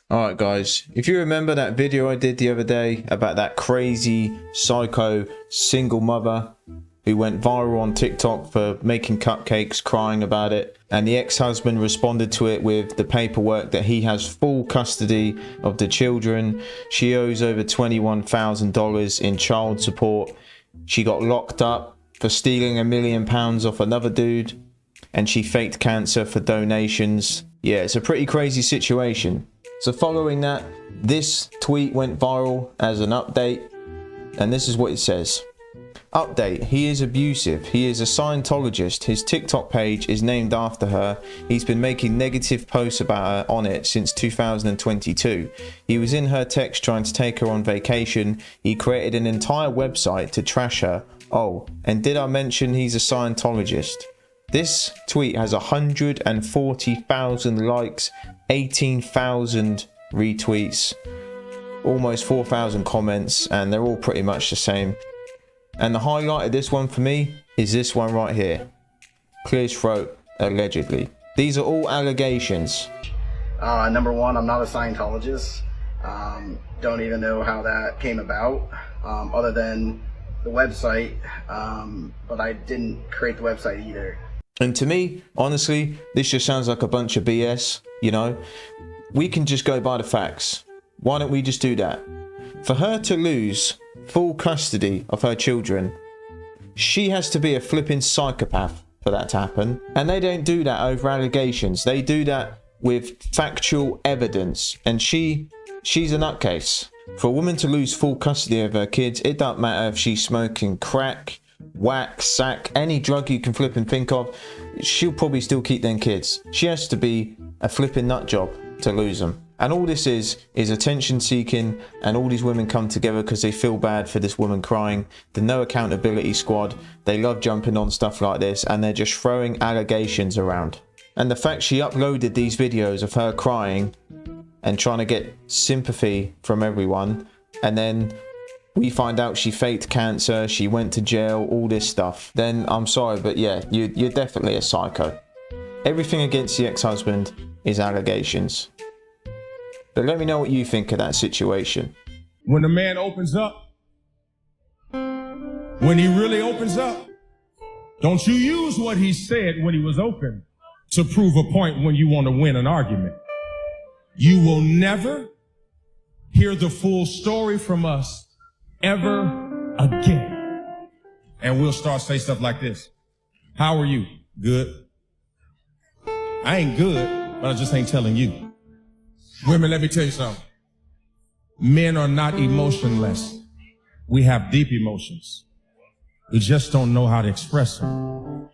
Alright guys, if you remember that video I did the other day about that crazy psycho single mother who went viral on TikTok for making cupcakes, crying about it, and the ex-husband responded to it with the paperwork that he has full custody of the children. She owes over $21,000 in child support. She got locked up for stealing £1 million off another dude, and she faked cancer for donations. Yeah, it's a pretty crazy situation. So following that, this tweet went viral as an update, and this is what it says. Update: he is abusive. He is a Scientologist. His TikTok page is named after her. He's been making negative posts about her on it since 2022. He was in her text trying to take her on vacation. He created an entire website to trash her. Oh, and did I mention he's a Scientologist? This tweet has 140,000 likes, 18,000 retweets, almost 4,000 comments, and they're all pretty much the same. And the highlight of this one for me is this one right here. Clear throat, allegedly. These are all allegations. Number one, I'm not a Scientologist. Don't even know how that came about, other than the website, but I didn't create the website either. And to me, honestly, this just sounds like a bunch of BS, you know? We can just go by the facts. Why don't we just do that? For her to lose full custody of her children, she has to be a flipping psychopath for that to happen. And they don't do that over allegations. They do that with factual evidence. And she's a nutcase. For a woman to lose full custody of her kids, it doesn't matter if she's smoking crack, whack, sack, any drug you can flip and think of, she'll probably still keep them kids. She has to be a flipping nut job to lose them. And all this is attention seeking, and all these women come together because they feel bad for this woman crying. The no accountability squad, they love jumping on stuff like this, and they're just throwing allegations around. And the fact she uploaded these videos of her crying and trying to get sympathy from everyone, and then we find out she faked cancer, she went to jail, all this stuff, then I'm sorry, but yeah, you're definitely a psycho. Everything against the ex-husband is allegations. But let me know what you think of that situation. When the man opens up, when he really opens up, don't you use what he said when he was open to prove a point when you want to win an argument. You will never hear the full story from us ever again. And we'll start say stuff like this. How are you? Good. I ain't good, but I just ain't telling you. Women, let me tell you something. Men are not emotionless. We have deep emotions. We just don't know how to express them.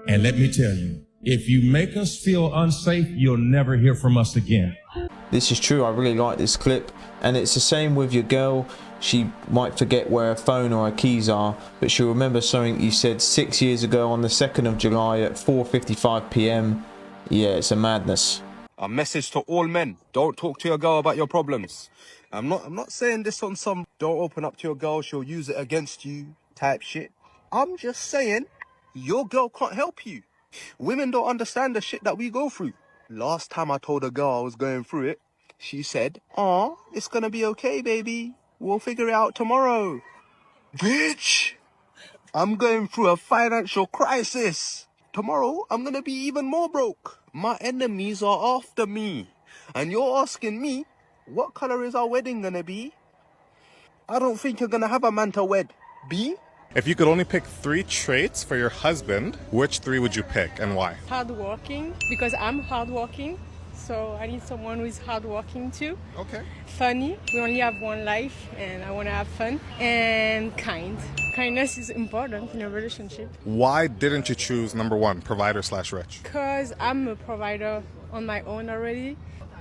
And let me tell you, if you make us feel unsafe, you'll never hear from us again. This is true. I really like this clip. And it's the same with your girl. She might forget where her phone or her keys are, but she'll remember something you said 6 years ago on the 2nd of July at 4:55 p.m. Yeah, it's a madness. A message to all men: don't talk to your girl about your problems. I'm not saying this on some don't open up to your girl, she'll use it against you type shit. I'm just saying your girl can't help you. Women don't understand the shit that we go through. Last time I told a girl I was going through it, she said, "Aw, it's gonna be okay, baby. We'll figure it out tomorrow." Bitch, I'm going through a financial crisis. Tomorrow, I'm gonna be even more broke. My enemies are after me. And you're asking me, what color is our wedding gonna be? I don't think you're gonna have a man to wed. B? If you could only pick 3 traits for your husband, which 3 would you pick and why? Hardworking, because I'm hardworking. So I need someone who is hardworking too. Okay. Funny, we only have one life and I want to have fun. And kind. Kindness is important in a relationship. Why didn't you choose number 1, provider/rich? Because I'm a provider on my own already.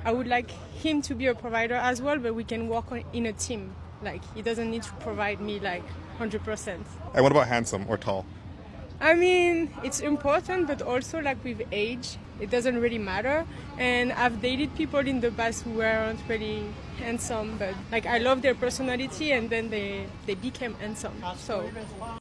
I would like him to be a provider as well, but we can work in a team. Like, he doesn't need to provide me like 100%. And what about handsome or tall? I mean, it's important, but also like with age, it doesn't really matter. And I've dated people in the past who weren't really handsome, but like I love their personality, and then they became handsome. So,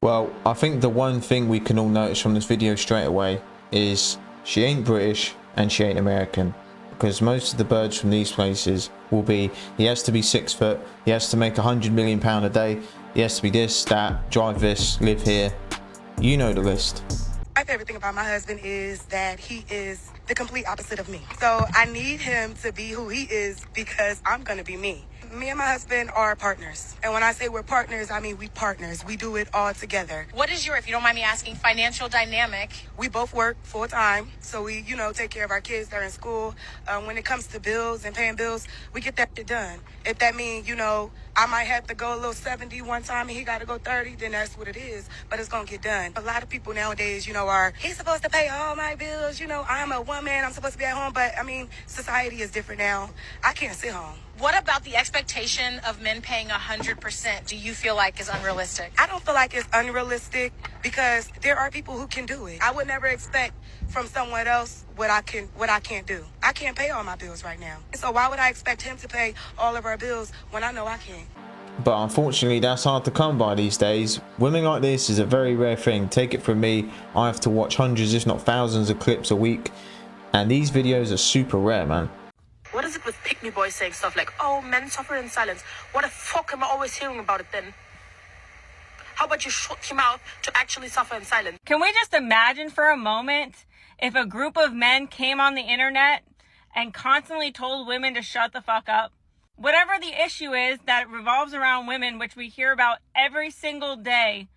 well, I think the one thing we can all notice from this video straight away is she ain't British and she ain't American. because most of the birds from these places will be, he has to be 6 foot, he has to make £100 million a day, he has to be this, that, drive this, live here. You know the list. My favorite thing about my husband is that he is the complete opposite of me. So I need him to be who he is because I'm going to be me. Me and my husband are partners. And when I say we're partners, I mean we partners. We do it all together. What is your, if you don't mind me asking, financial dynamic? We both work full time. So we, take care of our kids that are in school. When it comes to bills and paying bills, we get that shit done. If that means, I might have to go a little 70 one time and he got to go 30, then that's what it is. But it's going to get done. A lot of people nowadays, he's supposed to pay all my bills. I'm a woman. I'm supposed to be at home. But, society is different now. I can't sit home. What about the expectation of men paying 100% do you feel like is unrealistic? I don't feel like it's unrealistic because there are people who can do it. I would never expect from someone else what I can't do. I can't pay all my bills right now. So why would I expect him to pay all of our bills when I know I can't? But unfortunately, that's hard to come by these days. Women like this is a very rare thing. Take it from me, I have to watch hundreds if not thousands of clips a week, and these videos are super rare, man. What is it with pick-me boys saying stuff like, oh, men suffer in silence? What the fuck am I always hearing about it then? How about you shut your mouth to actually suffer in silence? Can we just imagine for a moment if a group of men came on the internet and constantly told women to shut the fuck up? Whatever the issue is that revolves around women, which we hear about every single day,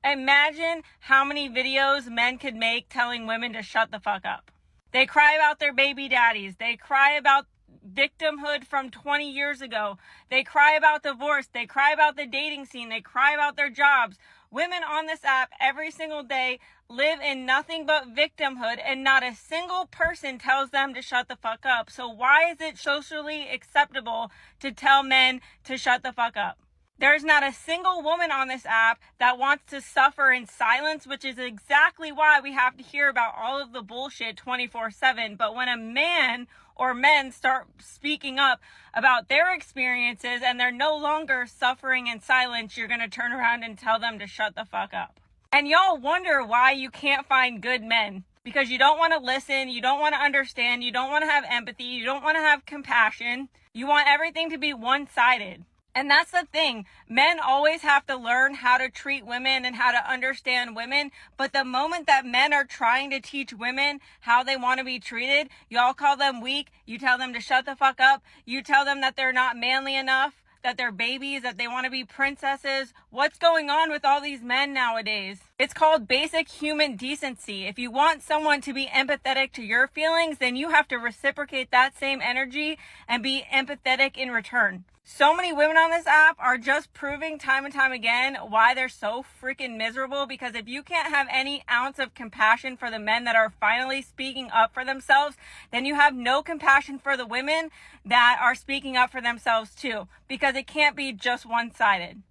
imagine how many videos men could make telling women to shut the fuck up. They cry about their baby daddies. They cry about victimhood from 20 years ago. They cry about divorce. They cry about the dating scene. They cry about their jobs. Women on this app every single day live in nothing but victimhood, and not a single person tells them to shut the fuck up. So why is it socially acceptable to tell men to shut the fuck up? There's not a single woman on this app that wants to suffer in silence, which is exactly why we have to hear about all of the bullshit 24/7. But when a man or men start speaking up about their experiences and they're no longer suffering in silence, you're going to turn around and tell them to shut the fuck up. And y'all wonder why you can't find good men. Because you don't want to listen, you don't want to understand, you don't want to have empathy, you don't want to have compassion. You want everything to be one-sided. And that's the thing. Men always have to learn how to treat women and how to understand women. But the moment that men are trying to teach women how they want to be treated, y'all call them weak. You tell them to shut the fuck up. You tell them that they're not manly enough, that they're babies, that they want to be princesses. What's going on with all these men nowadays? It's called basic human decency. If you want someone to be empathetic to your feelings, then you have to reciprocate that same energy and be empathetic in return. So many women on this app are just proving time and time again why they're so freaking miserable, because if you can't have any ounce of compassion for the men that are finally speaking up for themselves, then you have no compassion for the women that are speaking up for themselves too, because it can't be just one-sided.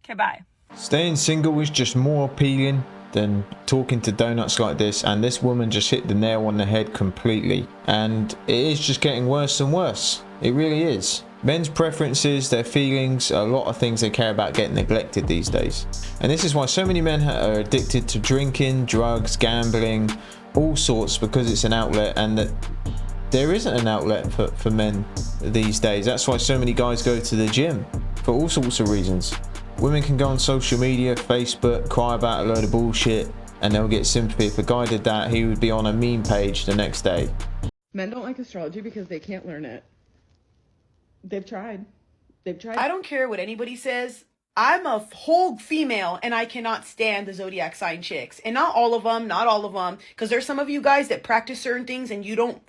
Okay, bye. Staying single is just more appealing than talking to donuts like this, and this woman just hit the nail on the head completely. And it is just getting worse and worse. It really is. Men's preferences, their feelings, a lot of things they care about get neglected these days. And this is why so many men are addicted to drinking, drugs, gambling, all sorts, because it's an outlet, and that there isn't an outlet for men these days. That's why so many guys go to the gym, for all sorts of reasons. Women can go on social media, Facebook, cry about a load of bullshit, and they'll get sympathy. If a guy did that, he would be on a meme page the next day. Men don't like astrology because they can't learn it. They've tried. I don't care what anybody says. I'm a whole female and I cannot stand the zodiac sign chicks. And not all of them, because there's some of you guys that practice certain things and you don't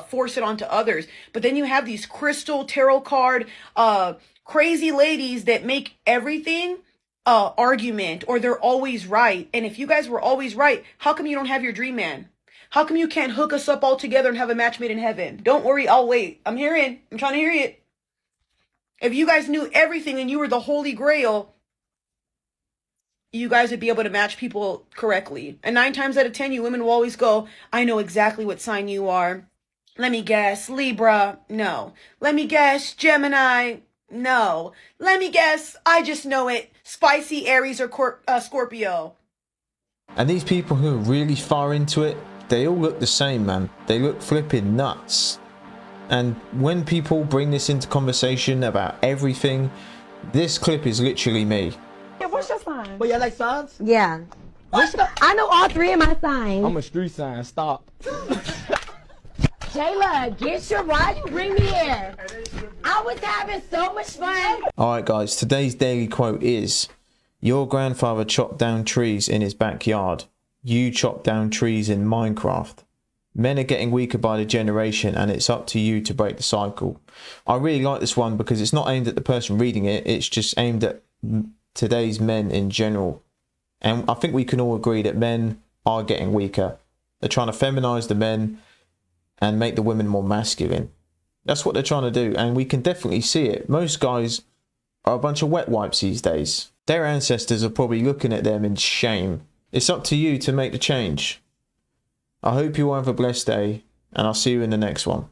force it onto others. But then you have these crystal tarot card crazy ladies that make everything argument, or they're always right. And if you guys were always right, how come you don't have your dream man? How come you can't hook us up all together and have a match made in heaven? Don't worry, I'll wait. I'm trying to hear it. If you guys knew everything and you were the holy grail, you guys would be able to match people correctly. And 9 times out of 10, you women will always go, I know exactly what sign you are. Let me guess, Libra. No. Let me guess, Gemini. No. Let me guess, I just know it, spicy Aries or Scorpio. And these people who are really far into it, they all look the same, man. They look flipping nuts. And when people bring this into conversation about everything, this clip is literally me. Yeah, what's your sign? Well, you like signs? Yeah. I know all three of my signs. I'm a street sign. Stop. Jayla, get your ride. You bring me here. I was having so much fun. Alright guys, today's daily quote is, your grandfather chopped down trees in his backyard. You chop down trees in Minecraft. Men are getting weaker by the generation and it's up to you to break the cycle. I really like this one because it's not aimed at the person reading it, it's just aimed at today's men in general. And I think we can all agree that men are getting weaker. They're trying to feminize the men and make the women more masculine. That's what they're trying to do, and we can definitely see it. Most guys are a bunch of wet wipes these days. Their ancestors are probably looking at them in shame. It's up to you to make the change. I hope you all have a blessed day, and I'll see you in the next one.